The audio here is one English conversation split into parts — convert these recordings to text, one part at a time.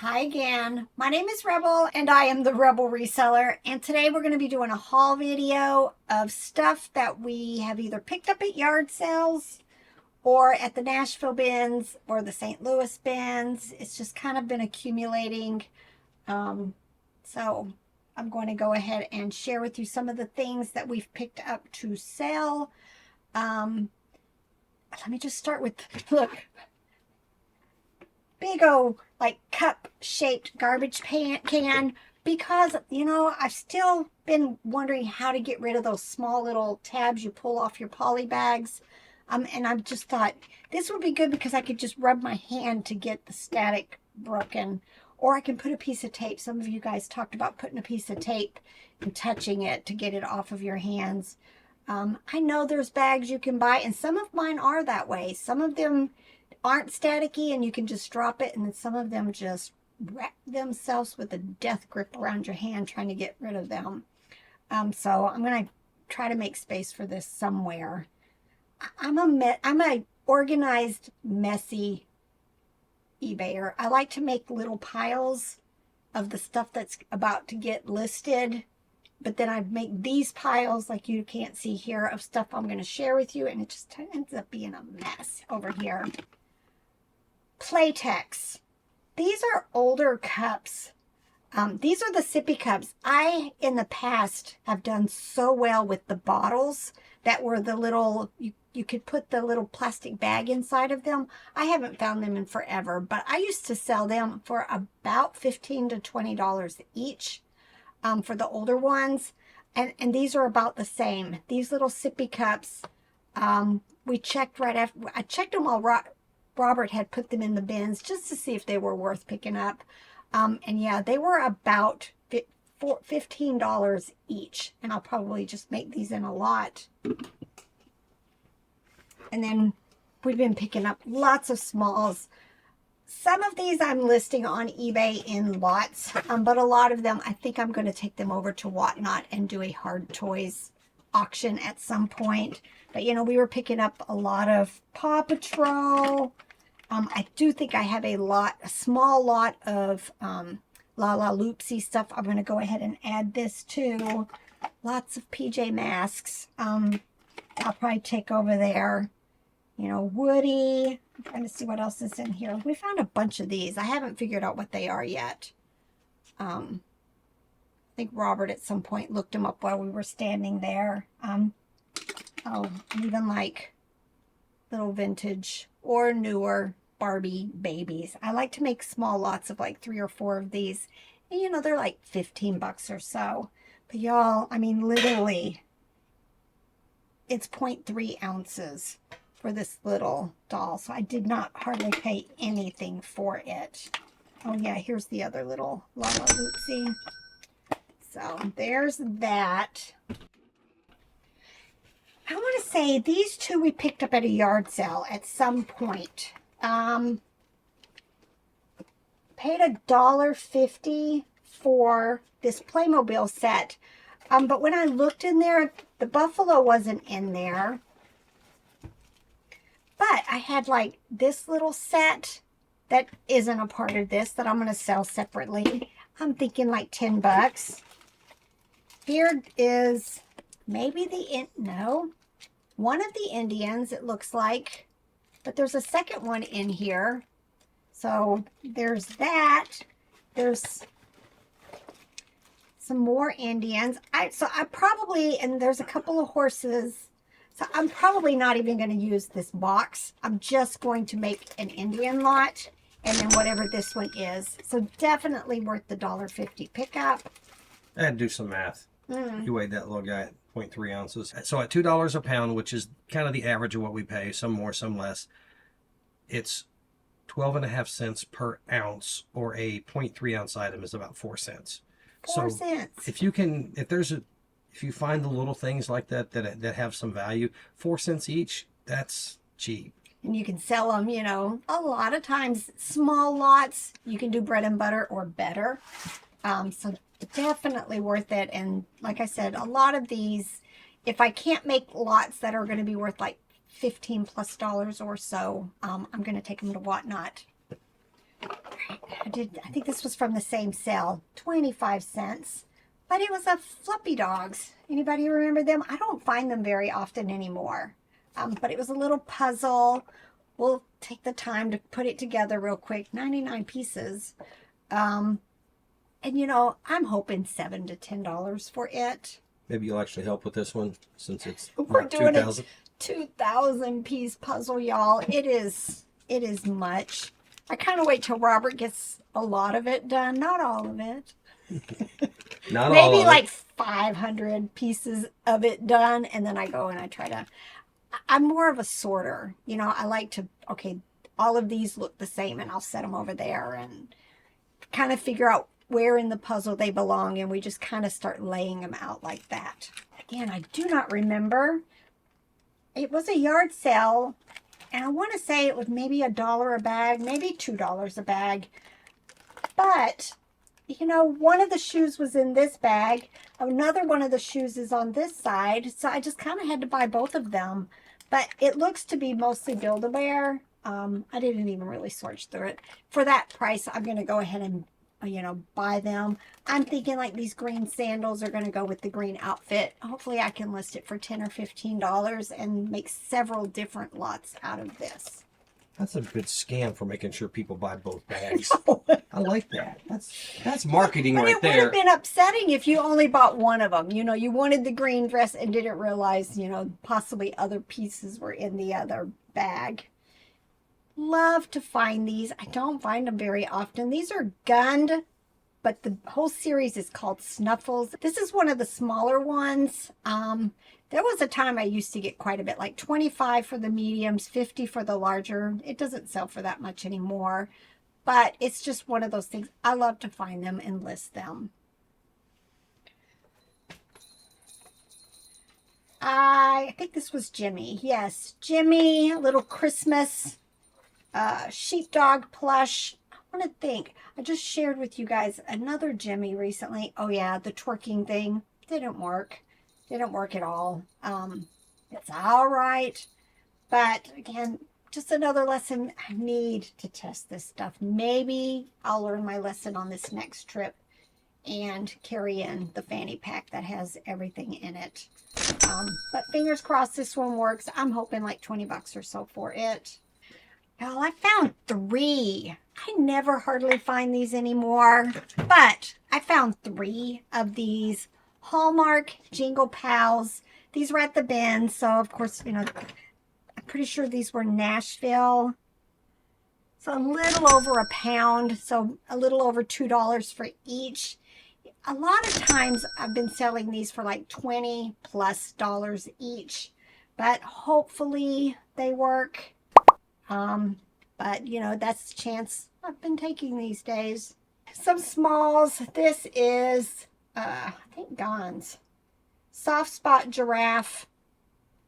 Hi again. My name is Rebel and I am the Rebel Reseller, and today we're going to be doing a haul video of stuff that we have either picked up at yard sales or at the Nashville bins or the St. Louis bins. It's just kind of been accumulating. So I'm going to go ahead and share with you some of the things that we've picked up to sell. Let me just start with, look, big old like cup shaped garbage can, because I've still been wondering how to get rid of those small little tabs you pull off your poly bags, and I've just thought this would be good because I could just rub my hand to get the static broken, or I can put a piece of tape. Some of you guys talked about putting a piece of tape and touching it to get it off of your hands. I know there's bags you can buy, and some of mine are that way. Some of them aren't staticky and you can just drop it, and then some of them just wrap themselves with a death grip around your hand trying to get rid of them. So I'm going to try to make space for this somewhere. I'm a organized, messy eBayer. I like to make little piles of the stuff that's about to get listed, but then I make these piles like you can't see here of stuff I'm going to share with you, and it just ends up being a mess over here. Playtex. These are older cups. These are the sippy cups. I, in the past, have done so well with the bottles that were the little, you could put the little plastic bag inside of them. I haven't found them in forever, but I used to sell them for about $15 to $20 each for the older ones. And these are about the same. These little sippy cups, we checked right after, I checked them all right. Robert had put them in the bins just to see if they were worth picking up. And yeah, they were about $15 each. And I'll probably just make these in a lot. And then we've been picking up lots of smalls. Some of these I'm listing on eBay in lots, but a lot of them, I think I'm going to take them over to Whatnot and do a hard toys auction at some point. But we were picking up a lot of Paw Patrol. I do think I have a small lot of La La Loopsy stuff. I'm going to go ahead and add this to. Lots of PJ Masks. I'll probably take over there. Woody. I'm trying to see what else is in here. We found a bunch of these. I haven't figured out what they are yet. I think Robert at some point looked them up while we were standing there. Oh, even like little vintage or newer Barbie babies. I like to make small lots of like 3 or 4 of these. And they're like 15 bucks or so. But y'all, I mean, literally, it's 0.3 ounces for this little doll. So I did not hardly pay anything for it. Oh yeah, here's the other little La La Loopsy. So there's that. I want to say these two we picked up at a yard sale at some point. Paid $1.50 for this Playmobil set. But when I looked in there, the buffalo wasn't in there. But I had like this little set that isn't a part of this that I'm going to sell separately. I'm thinking like 10 bucks. Here is maybe one of the Indians, it looks like. But there's a second one in here. So there's that. There's some more Indians. And there's a couple of horses. So I'm probably not even going to use this box. I'm just going to make an Indian lot. And then whatever this one is. So definitely worth the $1.50 pickup. I had to do some math. You weighed that little guy at 0.3 ounces. So at $2 a pound, which is kind of the average of what we pay, some more, some less, it's 12.5 cents per ounce, or a 0.3 ounce item is about 4 cents. 4 cents. If you find the little things like that have some value, 4 cents each, that's cheap. And you can sell them, a lot of times, small lots, you can do bread and butter or better. So definitely worth it. And like I said, a lot of these, if I can't make lots that are going to be worth like $15+ or so, I'm going to take them to Whatnot. I think this was from the same sale, 25 cents. But it was a Fluffy Dogs. Anybody remember them? I don't find them very often anymore. But it was a little puzzle. We'll take the time to put it together real quick. 99 pieces. And you know, I'm hoping $7 to $10 for it. Maybe you'll actually help with this one since it's We're doing 2,000. a 2,000 piece puzzle, y'all. It is much. I kind of wait till Robert gets a lot of it done. Not all of it. Not all Maybe of like it. 500 pieces of it done, and then I go and I try to. I'm more of a sorter. You know, I like to, okay, all of these look the same, and I'll set them over there and kind of figure out where in the puzzle they belong, and we just kind of start laying them out like that. Again, I do not remember. It was a yard sale, and I want to say it was maybe $1 a bag, maybe $2 a bag. But, you know, one of the shoes was in this bag. Another one of the shoes is on this side. So I just kind of had to buy both of them. But it looks to be mostly Build-A-Bear. I didn't even really search through it. For that price, I'm going to go ahead and, you know, buy them. I'm thinking like these green sandals are going to go with the green outfit. Hopefully I can list it for $10 or $15 and make several different lots out of this. That's a good scam for making sure people buy both bags. I like that. That's marketing But right it would there. have been upsetting if you only bought one of them. You know, you wanted the green dress and didn't realize, you know, possibly other pieces were in the other bag. Love to find these. I don't find them very often. These are gunned, but the whole series is called Snuffles. This is one of the smaller ones. There was a time I used to get quite a bit, like 25 for the mediums, 50 for the larger. It doesn't sell for that much anymore, but it's just one of those things. I love to find them and list them. I think this was Jimmy. Yes, Jimmy, a little Christmas sheepdog plush. I want to think. I just shared with you guys another Jimmy recently. Oh yeah, the twerking thing didn't work. Didn't work at all. It's all right, but again, just another lesson. I need to test this stuff. Maybe I'll learn my lesson on this next trip and carry in the fanny pack that has everything in it. But fingers crossed this one works. I'm hoping like 20 bucks or so for it. Y'all, I found 3. I never hardly find these anymore, but I found 3 of these Hallmark Jingle Pals. These were at the bin, so of course, you know, I'm pretty sure these were Nashville. So a little over a pound, so a little over $2 for each. A lot of times I've been selling these for like $20+ each, but hopefully they work. But you know, that's the chance I've been taking these days. Some smalls. This is, I think Gon's soft spot giraffe.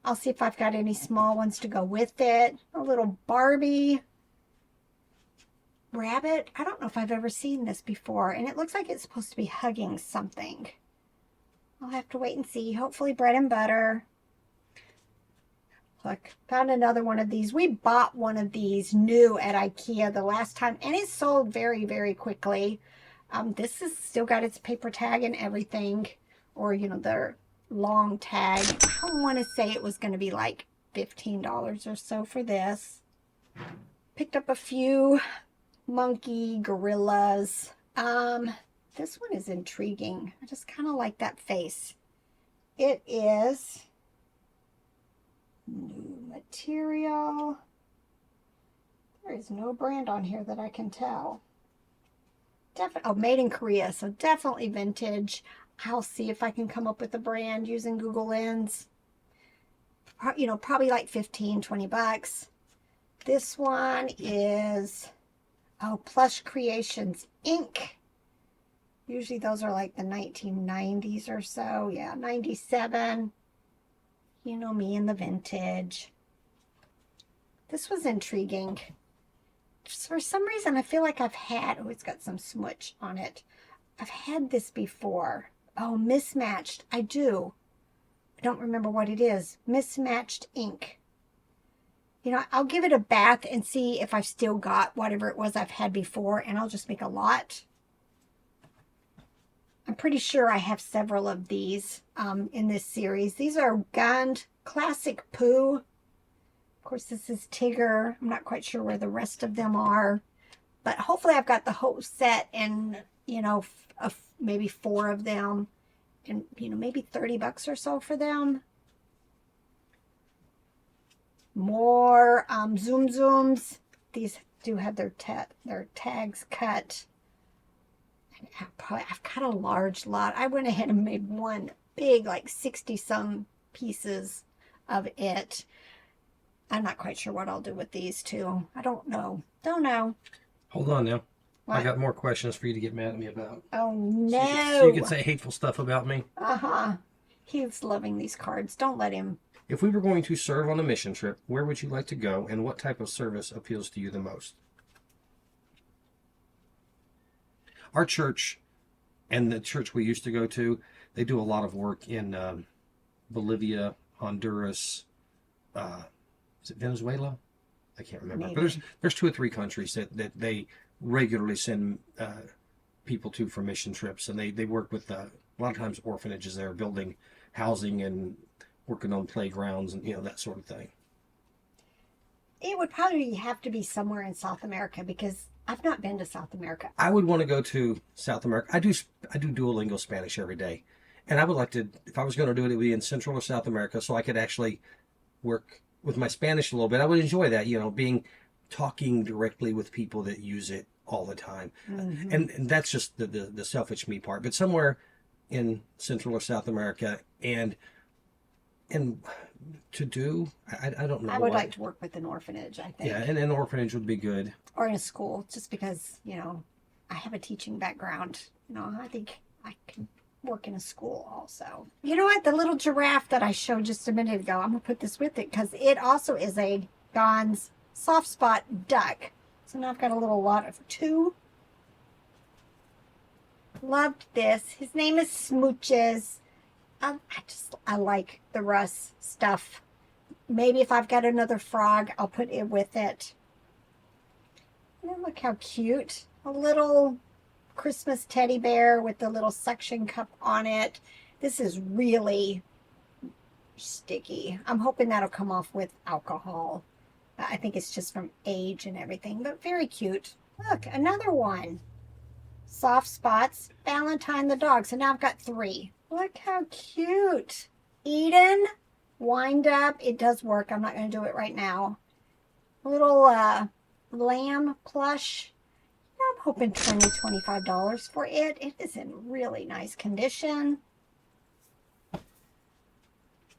I'll see if I've got any small ones to go with it. A little Barbie rabbit. I don't know if I've ever seen this before, and it looks like it's supposed to be hugging something. I'll have to wait and see. Hopefully bread and butter. Look, found another one of these. We bought one of these new at IKEA the last time, and it sold very, very quickly. This has still got its paper tag and everything, or, you know, their long tag. I want to say it was going to be like $15 or so for this. Picked up a few monkey gorillas. This one is intriguing. I just kind of like that face. It is new material. There is no brand on here that I can tell. Oh, made in Korea, so definitely vintage. I'll see if I can come up with a brand using Google Lens. You know, probably like 15, 20 bucks. This one is, oh, Plush Creations Inc. Usually those are like the 1990s or so. Yeah, 97. You know me and the vintage. This was intriguing. For some reason, I feel like I've had, oh, it's got some smudge on it. I've had this before. Oh, Mismatched. I do. I don't remember what it is. Mismatched ink. You know, I'll give it a bath and see if I've still got whatever it was I've had before, and I'll just make a lot. I'm pretty sure I have several of these in this series. These are Gund Classic Pooh. Of course, this is Tigger. I'm not quite sure where the rest of them are, but hopefully I've got the whole set and, you know, maybe 4 of them, and, you know, maybe $30 or so for them. More Zoom Zooms. These do have their tags cut. And I've got a large lot. I went ahead and made one big, like 60-some pieces of it. I'm not quite sure what I'll do with these two. I don't know. Don't know. Hold on now. What? I got more questions for you to get mad at me about. Oh, no. So you can say hateful stuff about me. Uh-huh. He's loving these cards. Don't let him. If we were going to serve on a mission trip, where would you like to go, and what type of service appeals to you the most? Our church and the church we used to go to, they do a lot of work in Bolivia, Honduras, is it Venezuela? I can't remember. Maybe. But there's 2 or 3 countries that they regularly send people to for mission trips, and they work with a lot of times orphanages there, building housing and working on playgrounds and, you know, that sort of thing. It would probably have to be somewhere in South America because I've not been to South America. I would want to go to South America. I do Duolingo Spanish every day, and I would like to, if I was going to do it, it would be in Central or South America, so I could actually work with my Spanish a little bit. I would enjoy that, you know, talking directly with people that use it all the time. Mm-hmm. And that's just the selfish me part. But somewhere in Central or South America, and to do, I don't know. I would like to work with an orphanage, I think. Yeah, and an orphanage would be good. Or in a school, just because, you know, I have a teaching background. You know, I think I can work in a school also. You know what? The little giraffe that I showed just a minute ago, I'm going to put this with it because it also is a Gons soft spot duck. So now I've got a little lot of 2. Loved this. His name is Smooches. I like the Russ stuff. Maybe if I've got another frog, I'll put it with it. And look how cute. A little Christmas teddy bear with the little suction cup on it. This is really sticky. I'm hoping that'll come off with alcohol. I think it's just from age and everything, but very cute. Look, another one. Soft spots, Valentine the dog. So now I've got 3. Look how cute. Eden, wind up. It does work. I'm not going to do it right now. A little lamb plush. I'm hoping $20, $25 for it. It is in really nice condition.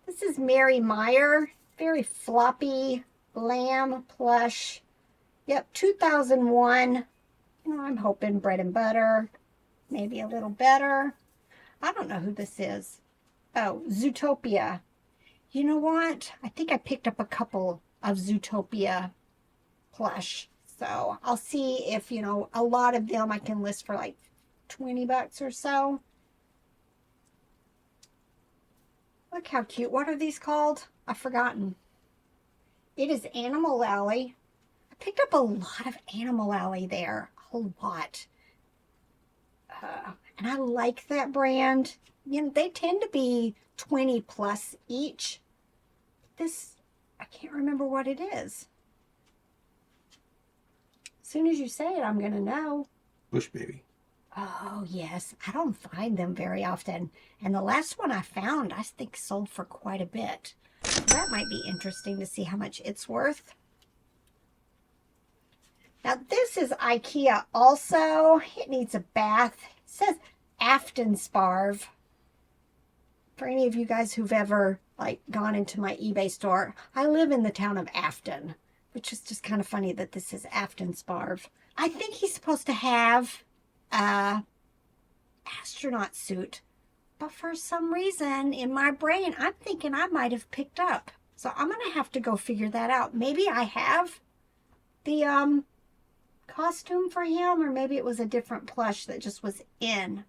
This is Mary Meyer. Very floppy lamb plush. Yep, 2001. You know, I'm hoping bread and butter. Maybe a little better. I don't know who this is. Oh, Zootopia. You know what? I think I picked up a couple of Zootopia plush. So I'll see if, you know, a lot of them I can list for like $20 or so. Look how cute. What are these called? I've forgotten. It is Animal Alley. I picked up a lot of Animal Alley there. A lot. And I like that brand. You know, they tend to be 20 plus each. This, I can't remember what it is. As soon as you say it, I'm going to know. Bush Baby. Oh, yes. I don't find them very often. And the last one I found, I think sold for quite a bit. So that might be interesting to see how much it's worth. Now, this is IKEA also. It needs a bath. It says Afton Sparv. For any of you guys who've ever like gone into my eBay store, I live in the town of Afton, which is just kind of funny that this is Afton Sparv. I think he's supposed to have a astronaut suit, but for some reason in my brain, I'm thinking I might have picked up. So I'm going to have to go figure that out. Maybe I have the costume for him, or maybe it was a different plush that just was in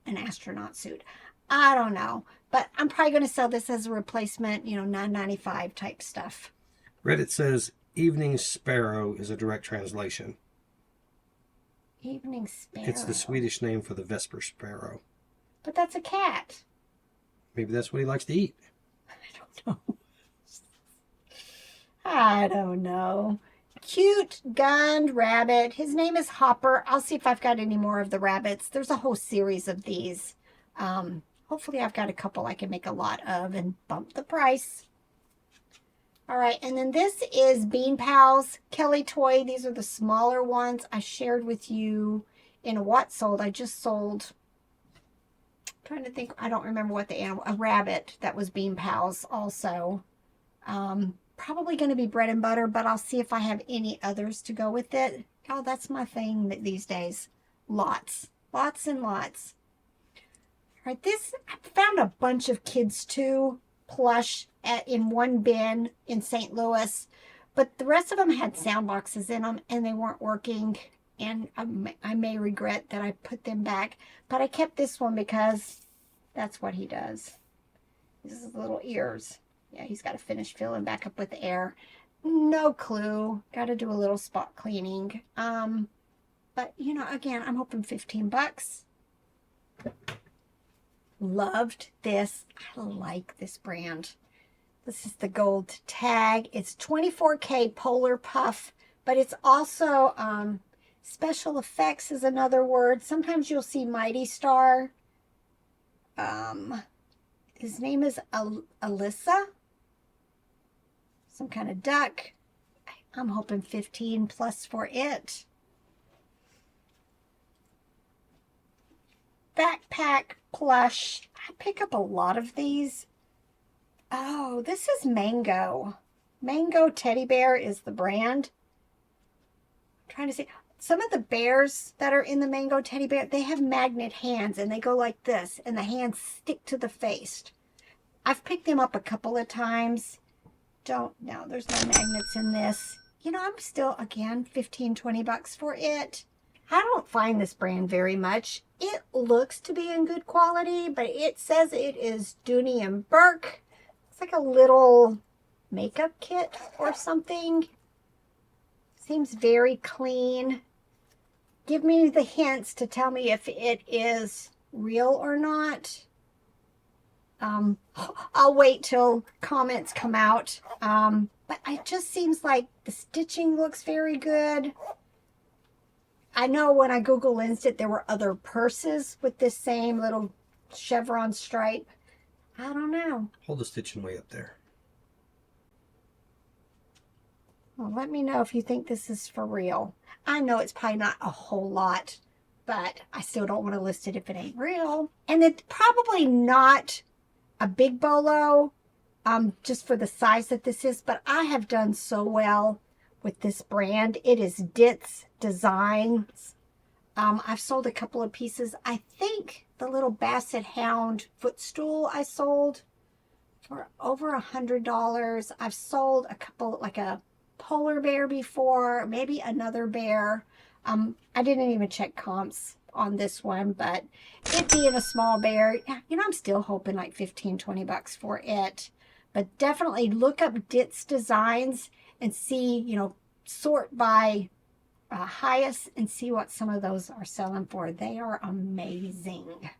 an astronaut suit. I don't know, but I'm probably going to sell this as a replacement, you know, $9.95 type stuff. Reddit says evening sparrow is a direct translation. Evening sparrow. It's the Swedish name for the Vesper sparrow. But that's a cat. Maybe that's what he likes to eat. I don't know. I don't know. Cute gunned rabbit. His name is Hopper. I'll see if I've got any more of the rabbits. There's a whole series of these. Hopefully I've got a couple I can make a lot of and bump the price. All right, and then this is Bean Pals Kelly Toy. These are the smaller ones I shared with you in a what sold. I just sold, I'm trying to think, I don't remember what the animal, a rabbit that was Bean Pals also. Probably going to be bread and butter, but I'll see if I have any others to go with it. Oh, that's my thing these days. Lots and lots. All right, this, I found a bunch of Kids Too Plush in one bin in St. Louis, but the rest of them had sound boxes in them and they weren't working, and I may regret that I put them back, but I kept this one because that's what he does. This is little ears. Yeah, he's got to finish filling back up with air. No clue. Got to do a little spot cleaning. But, you know, again, I'm hoping 15 bucks. Loved this. I like this brand. This is the gold tag. It's 24K Polar Puff, but it's also special effects is another word. Sometimes you'll see Mighty Star. His name is Alyssa. Some kind of duck. I'm hoping 15 plus for it. Backpack plush. I pick up a lot of these. Oh, this is Mango. Mango Teddy Bear is the brand. I'm trying to see. Some of the bears that are in the Mango Teddy Bear, they have magnet hands and they go like this and the hands stick to the face. I've picked them up a couple of times. No, there's no magnets in this. You know, I'm still, again, 15, 20 bucks for it. I don't find this brand very much. It looks to be in good quality, but it says it is Dooney and Burke. It's like a little makeup kit or something. Seems very clean. Give me the hints to tell me if it is real or not. I'll wait till comments come out. But it just seems like the stitching looks very good. I know when I Google lensed it, there were other purses with this same little chevron stripe. I don't know. Hold the stitching way up there. Well, let me know if you think this is for real. I know it's probably not a whole lot, but I still don't want to list it if it ain't real. And it's probably not a big bolo, just for the size that this is, but I have done so well with this brand. It is Ditz Designs. I've sold a couple of pieces. I think the little Basset Hound footstool I sold for over $100. I've sold a couple, like a polar bear before, maybe another bear. I didn't even check comps on this one, but it being a small bear, you know, I'm still hoping like 15, 20 bucks for it. But definitely look up Ditz Designs and see, you know, sort by highest and see what some of those are selling for. They are amazing.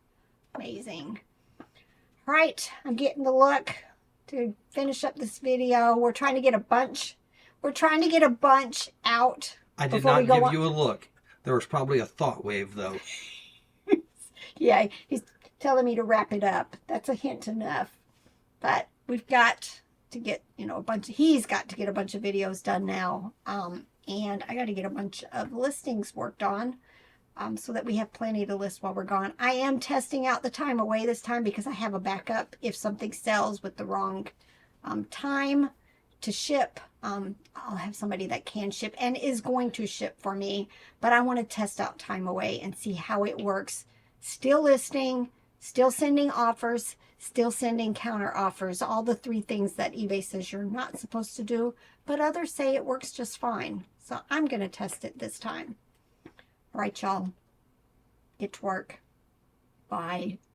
Amazing. All right, I'm getting the look to finish up this video. We're trying to get a bunch. We're trying to get a bunch out. I did not give you a look. There was probably a thought wave, though. Yeah, he's telling me to wrap it up. That's a hint enough. But we've got to get, you know, he's got to get a bunch of videos done now. And I got to get a bunch of listings worked on so that we have plenty to list while we're gone. I am testing out the time away this time because I have a backup if something sells with the wrong time to ship. I'll have somebody that can ship and is going to ship for me, but I want to test out time away and see how it works. Still listing, still sending offers, still sending counter offers, all the 3 things that eBay says you're not supposed to do, but others say it works just fine. So I'm going to test it this time. All right, y'all. Get to work. Bye.